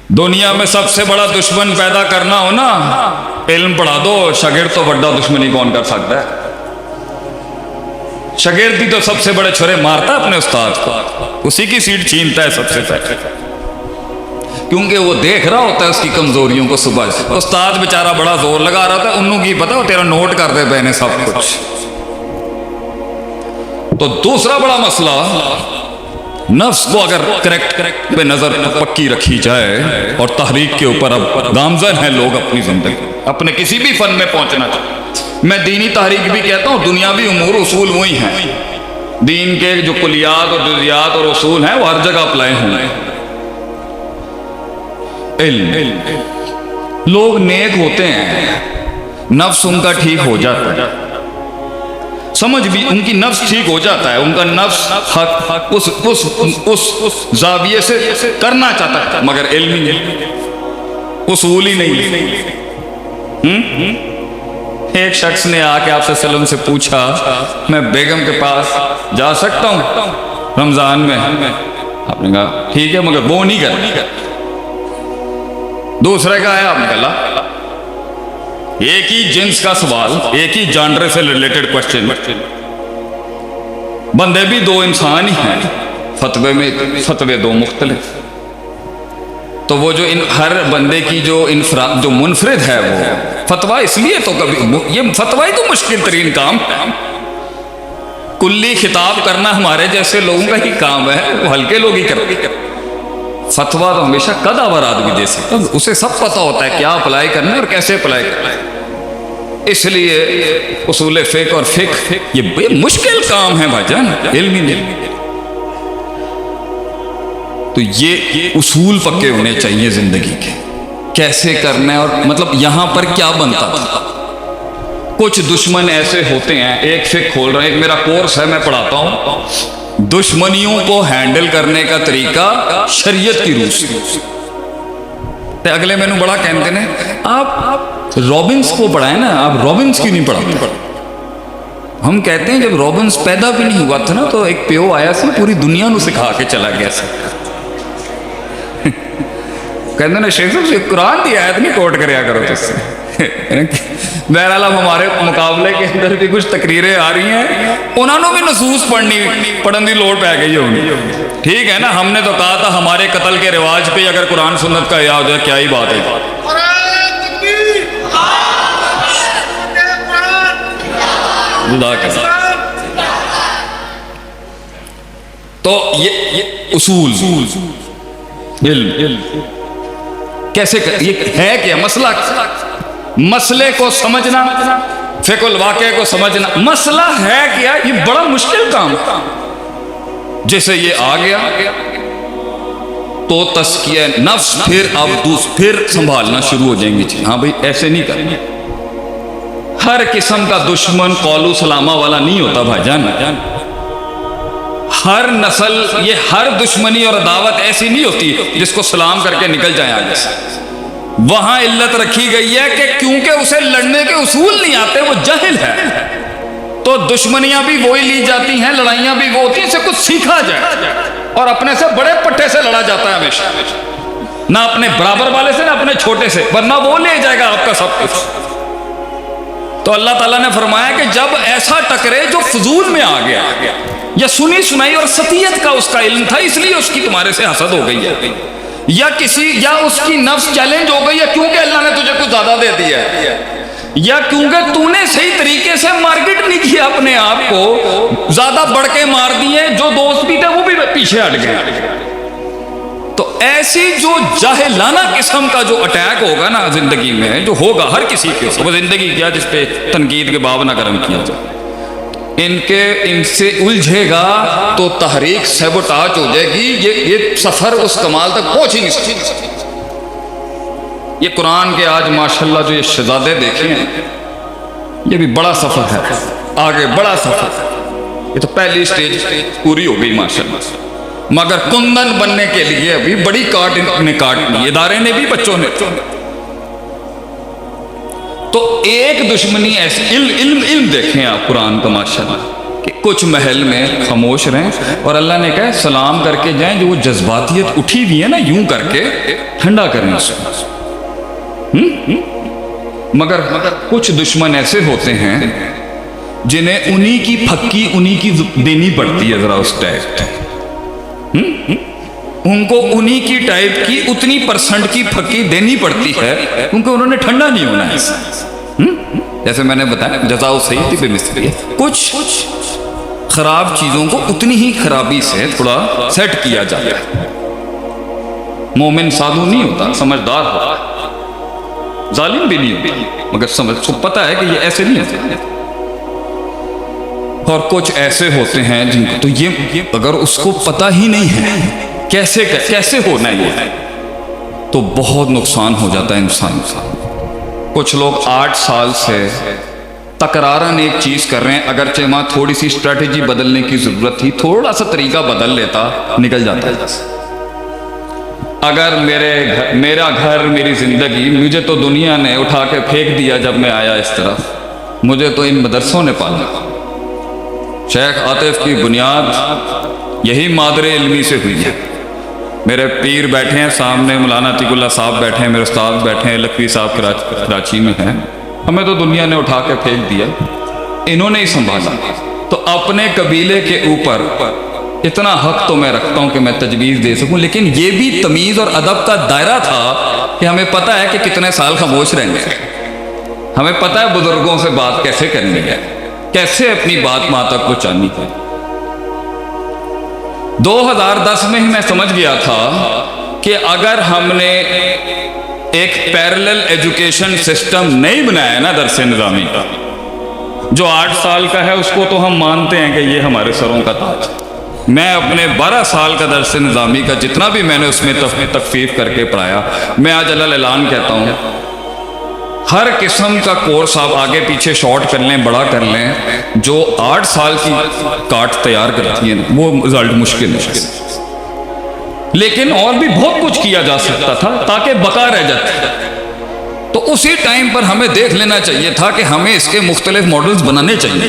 دنیا میں سب سے بڑا دشمن پیدا کرنا ہو نا، علم پڑھا دو، شاگرد تو بڑا دشمنی کون کر سکتا ہے؟ شاگرد بھی تو سب سے بڑے چھرے مارتا ہے اپنے استاد کو، اسی کی سیٹ چھینتا ہے سب سے پہلے، کیونکہ وہ دیکھ رہا ہوتا ہے اس کی کمزوریوں کو صبح سے۔ استاد بیچارہ بڑا زور لگا رہا تھا، انہوں کی پتا وہ تیرا نوٹ کر دے پہنے سب کچھ۔ تو دوسرا بڑا مسئلہ، نفس کو اگر کریکٹ پہ نظر پکی رکھی جائے، اور تحریک کے اوپر اب گامزن ہیں لوگ اپنی زندگی، اپنے کسی بھی فن میں پہنچنا چاہتے، میں دینی تحریک بھی کہتا ہوں، دنیاوی امور اصول وہی ہیں، دین کے جو کلیات اور جزیات اور اصول ہیں وہ ہر جگہ اپلائی ہوں۔ علم، لوگ نیک ہوتے ہیں، نفس ان کا ٹھیک ہو جاتا ہے، سمجھ بھی ان کی نفس ٹھیک ہو جاتا ہے، ان کا نفس حق اس زاویے سے کرنا چاہتا ہے، مگر علم ہی نہیں، اصول ہی نہیں۔ ایک شخص نے آ کے آپ صلی اللہ علیہ وسلم سے پوچھا، میں بیگم کے پاس جا سکتا ہوں رمضان میں؟ آپ نے کہا ٹھیک ہے، مگر وہ نہیں کرنا۔ دوسرے کا ہے، آپ نے کہا ایک ہی جنس کا سوال، ایک ہی جانڈر سے ریلیٹڈ کوشچن، بندے بھی دو انسان ہی ہیں، فتوے میں فتوے دو مختلف، تو وہ جو ہر بندے کی جو منفرد ہے وہ فتویٰ، اس لیے تو کبھی یہ فتویٰ ہی تو مشکل ترین کام ہے، کلی خطاب کرنا ہمارے جیسے لوگوں کا ہی کام ہے، وہ ہلکے لوگ ہی کرتے ہیں۔ فتویٰ تو ہمیشہ قدآور آدمی دے سکتا، اسے سب پتہ ہوتا ہے کیا اپلائی کرنا ہے اور کیسے اپلائی کرنا ہے، اس لیے اصول فقہ اور فقہ یہ بے مشکل کام ہے بھائی جان، علم ہی نہیں۔ تو یہ اصول پکے ہونے چاہیے زندگی کے، کیسے کرنا ہے، اور مطلب یہاں پر کیا بنتا۔ کچھ دشمن ایسے ہوتے ہیں، ایک فقہ کھول رہے ہیں، ایک میرا کورس ہے میں پڑھاتا ہوں دشمنیوں کو ہینڈل کرنے کا طریقہ شریعت کی روح سے۔ اگلے میں نے بڑا کہتے ہیں آپ رابنس کو پڑھائیں نا، آپ رابنس کی نہیں پڑھاتے۔ ہم کہتے ہیں جب رابنس پیدا بھی نہیں ہوا تھا نا تو ایک پیو آیا سی پوری دنیا نو سکھا کے چلا گیا سی، کہتے ہیں شیخ صاحب یہ قرآن دی آیت نہیں کوٹ کریا کرو تس سے۔ بہرحال اب ہمارے مقابلے کے اندر بھی کچھ تقریریں آ رہی ہیں، انہوں نے بھی نصوص پڑھن دی لوڑ پہ گئی ہونی، ٹھیک ہے نا۔ ہم نے تو کہا تھا ہمارے قتل کے رواج پہ اگر قرآن سنت کا احیا ہو جائے کیا ہی بات ہے۔ تو یہ اصول علم کیسے یہ ہے کیا مسئلہ، مسئلے کو سمجھنا، فقہ الواقع کو سمجھنا، مسئلہ ہے کیا، یہ بڑا مشکل کام، جیسے یہ آ گیا تو تزکیہ نفس، پھر سنبھالنا شروع ہو جائیں گے، ہاں بھائی ایسے نہیں کرنا۔ ہر قسم کا دشمن قول و سلامہ والا نہیں ہوتا بھائی جان، ہر نسل یہ ہر دشمنی اور عداوت ایسی نہیں ہوتی جس کو سلام کر کے نکل جائیں آگے سے۔ وہاں علت رکھی گئی ہے کہ کیونکہ اسے لڑنے کے اصول نہیں آتے، وہ جاہل ہے، تو دشمنیاں بھی وہی لی جاتی ہیں، لڑائیاں بھی وہ ہوتی ہیں، اسے کچھ سیکھا جائے، اور اپنے سے بڑے پٹھے سے لڑا جاتا ہے ہمیشہ، نہ اپنے برابر والے سے نہ اپنے چھوٹے سے، ورنہ وہ لے جائے گا آپ کا سب کچھ۔ تو اللہ تعالیٰ نے فرمایا کہ جب ایسا ٹکرے جو فضول میں آ گیا، یا سنی سنائی اور سطحیت کا اس کا علم تھا اس لیے اس کی تمہارے سے حسد ہو گئی ہے، یا اس کی نفس چیلنج ہو گئی ہے کیونکہ اللہ نے تجھے کچھ زیادہ دے دیا ہے، یا کیونکہ تو نے صحیح طریقے سے مارکیٹ نہیں کیا اپنے آپ کو، زیادہ بڑھ کے مار دیے، جو دوست بھی تھے وہ بھی پیچھے ہٹ گئے۔ تو ایسی جو جاہلانہ قسم کا جو اٹیک ہوگا نا زندگی میں، جو ہوگا ہر کسی کے، وہ زندگی کیا جس پہ تنقید کے باب نہ گرم کیا جائے، ان سے الجھے گا تو تحریک سیبوٹاج ہو جائے گی، یہ سفر اس کمال تک پہنچ ہی نہیں سکتی۔ یہ قرآن کے آج ماشاءاللہ جو یہ شہزادے دیکھیں ہیں، یہ بھی بڑا سفر ہے، آگے بڑا سفر ہے، یہ تو پہلی سٹیج پوری ہو گئی ماشاءاللہ، مگر کندن بننے کے لیے ابھی بڑی کاٹ نے کاٹنی، ادارے نے بھی بچوں نے۔ تو ایک دشمنی ایسی، علم دیکھیں آپ قرآن کا ماشاءاللہ، کہ کچھ محل میں خاموش رہیں اور اللہ نے کہا سلام کر کے جائیں، جو وہ جذباتیت اٹھی ہوئی ہے نا یوں کر کے ٹھنڈا کریں اس کو۔ مگر کچھ دشمن ایسے ہوتے ہیں جنہیں انہی کی پھکی انہی کی دینی پڑتی ہے، ذرا اس ٹائپ ان کو انہی کی ٹائپ کی اتنی پرسنٹ کی پھکی دینی پڑتی ہے کیونکہ انہوں نے ٹھنڈا نہیں ہونا ہے۔ جیسے میں نے بتایا جزاؤ سیئۃ بمثلہا، کچھ خراب چیزوں کو اتنی ہی خرابی سے تھوڑا سیٹ کیا جاتا ہے۔ مومن سادھو نہیں ہوتا، سمجھدار ہوتا، ظالم بھی نہیں ہوتا، مگر سمجھ کو پتہ ہے کہ یہ ایسے نہیں ہوتے۔ اور کچھ ایسے ہوتے ہیں جن کو تو یہ اگر اس کو پتہ ہی نہیں ہے کیسے ہونا ہے تو بہت نقصان ہو جاتا ہے انسان کا۔ کچھ لوگ 8 سال سے تکراراً ایک چیز کر رہے ہیں، اگرچہ وہاں تھوڑی سی اسٹریٹجی بدلنے کی ضرورت تھی، تھوڑا سا طریقہ بدل لیتا نکل جاتا ہے۔ اگر میرا گھر میری زندگی، مجھے تو دنیا نے اٹھا کے پھینک دیا جب میں آیا اس طرف، مجھے تو ان مدرسوں نے پالا۔ شیخ عاطف کی بنیاد یہی مادر علمی سے ہوئی ہے۔ میرے پیر بیٹھے ہیں سامنے، مولانا عتیق اللہ صاحب بیٹھے ہیں، میرے استاد بیٹھے ہیں، لکھوی صاحب کراچی میں ہیں۔ ہمیں تو دنیا نے اٹھا کے پھینک دیا، انہوں نے ہی سنبھالا۔ تو اپنے قبیلے کے اوپر اتنا حق تو میں رکھتا ہوں کہ میں تجویز دے سکوں، لیکن یہ بھی تمیز اور ادب کا دائرہ تھا کہ ہمیں پتہ ہے کہ کتنے سال خاموش رہیں گے، ہمیں پتہ ہے بزرگوں سے بات کیسے کرنی ہے، کیسے اپنی بات ماں تک پہنچانی ہے۔ 2010 میں ہی میں سمجھ گیا تھا کہ اگر ہم نے ایک پیرلل ایجوکیشن سسٹم نہیں بنایا نا درس نظامی کا، جو 8 سال کا ہے اس کو تو ہم مانتے ہیں کہ یہ ہمارے سروں کا تاج ہے۔ میں اپنے 12 سال کا درس نظامی کا جتنا بھی میں نے اس میں تخفیف کر کے پڑھایا، میں آج اللہ اعلان کہتا ہوں ہر قسم کا کورس آپ آگے پیچھے شارٹ کر لیں، بڑا کر لیں، جو 8 سال کی کاٹ تیار کرتی ہیں وہ رزلٹ مشکل ہے۔ لیکن اور بھی بہت کچھ کیا جا سکتا تھا تاکہ بقا رہ جاتی، تو اسی ٹائم پر ہمیں دیکھ لینا چاہیے تھا کہ ہمیں اس کے مختلف ماڈلز بنانے چاہیے۔